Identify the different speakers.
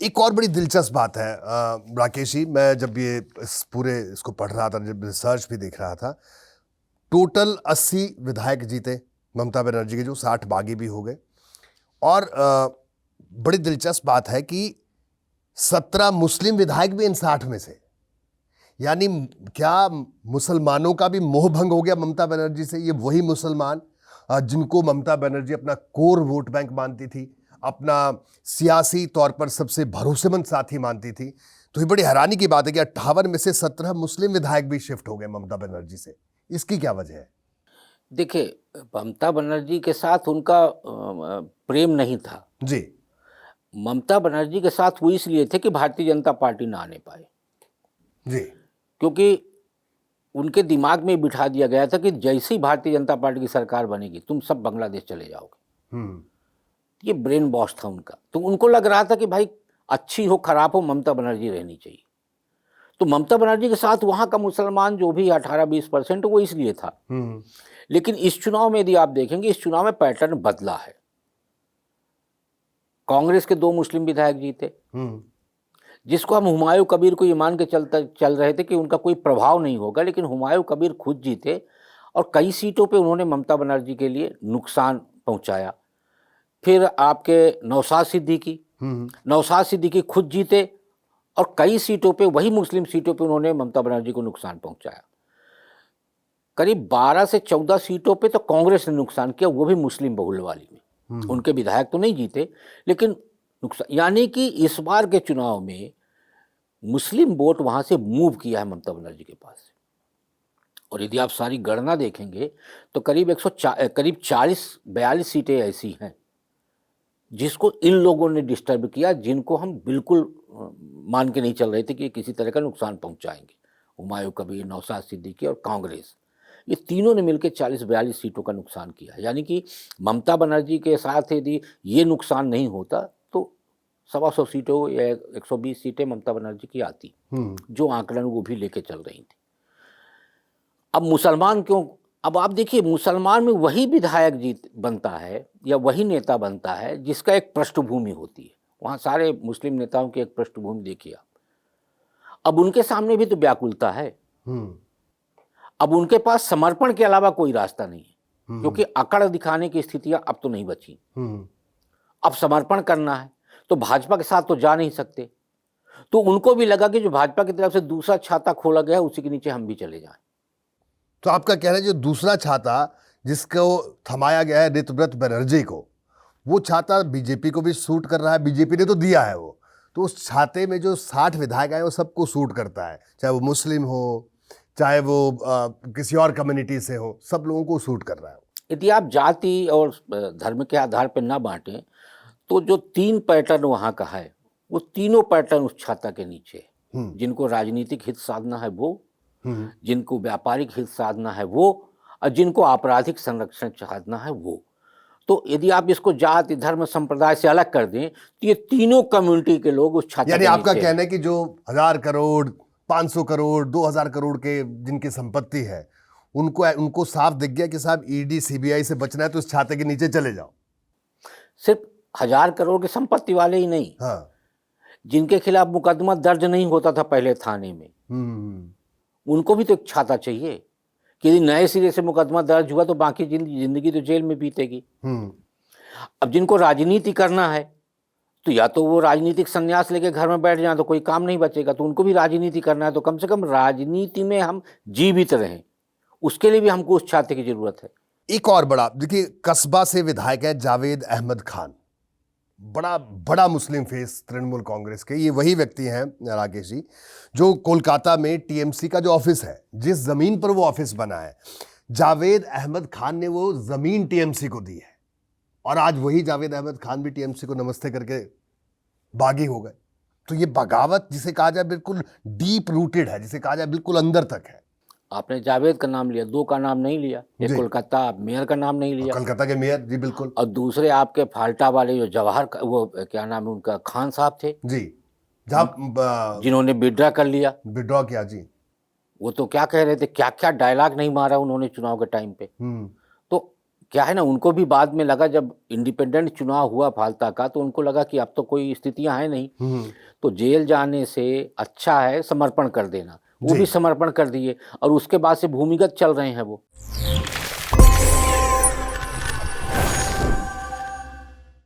Speaker 1: एक और बड़ी दिलचस्प बात है राकेश जी, मैं जब ये इस पूरे इसको पढ़ रहा था, जब रिसर्च भी देख रहा था, टोटल 80 विधायक जीते ममता बनर्जी के, जो 60 बागी भी हो गए। और बड़ी दिलचस्प बात है कि 17 मुस्लिम विधायक भी इन 60 में से। यानी क्या मुसलमानों का भी मोह भंग हो गया ममता बनर्जी से? ये वही मुसलमान जिनको ममता बनर्जी अपना कोर वोट बैंक मानती थी, अपना सियासी तौर पर सबसे भरोसेमंद साथी मानती थी। तो ये बड़ी हैरानी की बात है कि 58 में से 17 मुस्लिम विधायक भी शिफ्ट हो गए ममता बनर्जी से। इसकी क्या वजह है?
Speaker 2: देखिए, ममता बनर्जी के साथ उनका प्रेम नहीं था
Speaker 1: जी
Speaker 2: ममता बनर्जी के साथ वो इसलिए थे कि भारतीय जनता पार्टी ना आने पाए,
Speaker 1: जी
Speaker 2: क्योंकि उनके दिमाग में बिठा दिया गया था कि जैसे ही भारतीय जनता पार्टी की सरकार बनेगी तुम सब बांग्लादेश चले जाओगे। ये ब्रेन वॉश था उनका। तो उनको लग रहा था कि भाई अच्छी हो खराब हो ममता बनर्जी रहनी चाहिए। तो ममता बनर्जी के साथ वहां का मुसलमान जो भी 18-20% वो इसलिए था। लेकिन इस चुनाव में यदि आप देखेंगे, इस चुनाव में पैटर्न बदला है। कांग्रेस के 2 मुस्लिम विधायक जीते, जिसको हम हुमायूं कबीर को ये मान के चल रहे थे कि उनका कोई प्रभाव नहीं होगा, लेकिन हुमायूं कबीर खुद जीते और कई सीटों पे उन्होंने ममता बनर्जी के लिए नुकसान पहुंचाया। फिर आपके नौशाद सिद्दीकी खुद जीते और कई सीटों पे, वही मुस्लिम सीटों पे उन्होंने ममता बनर्जी को नुकसान पहुंचाया। करीब 12 से 14 सीटों पे तो कांग्रेस ने नुकसान किया, वो भी मुस्लिम बहुल वाली में। उनके विधायक तो नहीं जीते लेकिन नुकसान, यानी कि इस बार के चुनाव में मुस्लिम वोट वहां से मूव किया है ममता बनर्जी के पास। और यदि आप सारी गणना देखेंगे तो करीब 40-42 सीटें ऐसी हैं जिसको इन लोगों ने डिस्टर्ब किया, जिनको हम बिल्कुल मान के नहीं चल रहे थे कि किसी तरह का नुकसान पहुंचाएंगे। हुमायूं कबीर, नौशाद सिद्दीकी और कांग्रेस, ये तीनों ने मिलकर 40-42 सीटों का नुकसान किया। यानी कि ममता बनर्जी के साथ यदि ये नुकसान नहीं होता तो 125 सीटों या 120 सीटें ममता बनर्जी की आती, जो आंकलन वो भी लेके चल रही थी। अब मुसलमान क्यों? अब आप देखिए, मुसलमान में वही विधायक बनता है या वही नेता बनता है जिसका एक पृष्ठभूमि होती है। वहाँ सारे मुस्लिम नेताओं की एक पृष्ठभूमि देखिए आप। अब उनके सामने भी तो व्याकुलता है। अब उनके पास समर्पण के अलावा कोई रास्ता नहीं है, क्योंकि अकड़ दिखाने की स्थितियां अब तो नहीं बची। अब समर्पण करना है तो भाजपा के साथ तो जा नहीं सकते। तो उनको भी लगा कि जो भाजपा की तरफ से दूसरा छाता खोला गया है उसी के नीचे हम भी चले जाएं।
Speaker 1: तो आपका कहना है जो दूसरा छाता जिसको थमाया गया है ऋतव्रत बनर्जी को, वो छाता बीजेपी को भी सूट कर रहा है, बीजेपी ने तो दिया है वो, तो उस छाते में जो 60 विधायक आए वो सबको सूट करता है, चाहे वो मुस्लिम हो, चाहे वो किसी और कम्युनिटी से हो, सब लोगों को सूट कर रहा है।
Speaker 2: यदि आप जाति और धर्म के आधार पर ना बांटें तो जो 3 पैटर्न वहाँ का है वो तीनों पैटर्न उस छाता के नीचे है। जिनको राजनीतिक हित साधना है वो, जिनको व्यापारिक हित साधना है वो, और जिनको आपराधिक संरक्षण साधना है वो। तो यदि आप इसको जाति धर्म संप्रदाय से अलग कर दें तो ये तीनों कम्युनिटी के लोग उस छाता के नीचे।
Speaker 1: यानी आपका कहना है कि जो 1000 करोड़ 500 करोड़ 2000 करोड़ के जिनकी संपत्ति है उनको साफ दिख गया कि साहब ईडी सीबीआई से बचना है तो इस छाते के नीचे चले जाओ।
Speaker 2: सिर्फ 1000 करोड़ की संपत्ति वाले ही नहीं,
Speaker 1: हाँ,
Speaker 2: जिनके खिलाफ मुकदमा दर्ज नहीं होता था पहले थाने में, उनको भी तो एक छाता चाहिए कि यदि नए सिरे से मुकदमा दर्ज हुआ तो बाकी जिंदगी तो जेल में बीतेगी। अब जिनको राजनीति करना है तो या तो वो राजनीतिक संन्यास लेके घर में बैठ जाए तो कोई काम नहीं बचेगा, तो उनको भी राजनीति करना है। तो कम से कम राजनीति में हम जीवित रहें, उसके लिए भी हमको उस छाते की जरूरत है।
Speaker 1: एक और बड़ा, देखिए कसबा से विधायक है जावेद अहमद खान, बड़ा मुस्लिम फेस तृणमूल कांग्रेस के। ये वही व्यक्ति हैं राकेश जी जो कोलकाता में टीएमसी का जो ऑफिस है, जिस जमीन पर वो ऑफिस बना है, जावेद अहमद खान ने वो जमीन टीएमसी को दी है, और आज वही जावेद अहमद खान भी टीएमसी को नमस्ते करके बागी हो गए। तो ये बगावत जिसे कहा जाए बिल्कुल डीप रूटेड है, जिसे कहा जाए बिल्कुल अंदर तक है।
Speaker 2: आपने जावेद का नाम लिया, 2 का नाम नहीं लिया। एक कोलकाता मेयर का नाम नहीं लिया,
Speaker 1: कलकत्ता के मेयर जी बिल्कुल,
Speaker 2: और दूसरे आपके फाल्टा वाले जो जवाहर, वो क्या नाम है उनका, खान साहब थे
Speaker 1: जी, जहां
Speaker 2: जिन्होंने विड्रॉ कर लिया,
Speaker 1: विड्रॉ किया जी। वो
Speaker 2: तो क्या कह रहे थे, क्या क्या डायलॉग नहीं मारा उन्होंने चुनाव के टाइम पे। तो क्या है ना, उनको भी बाद में लगा, जब इंडिपेंडेंट चुनाव हुआ फालता का, तो उनको लगा कि अब तो कोई स्थितियां हैं नहीं, तो जेल जाने से अच्छा है समर्पण कर देना। वो
Speaker 1: जी।
Speaker 2: भी समर्पण कर दिए और उसके बाद से भूमिगत चल रहे हैं वो।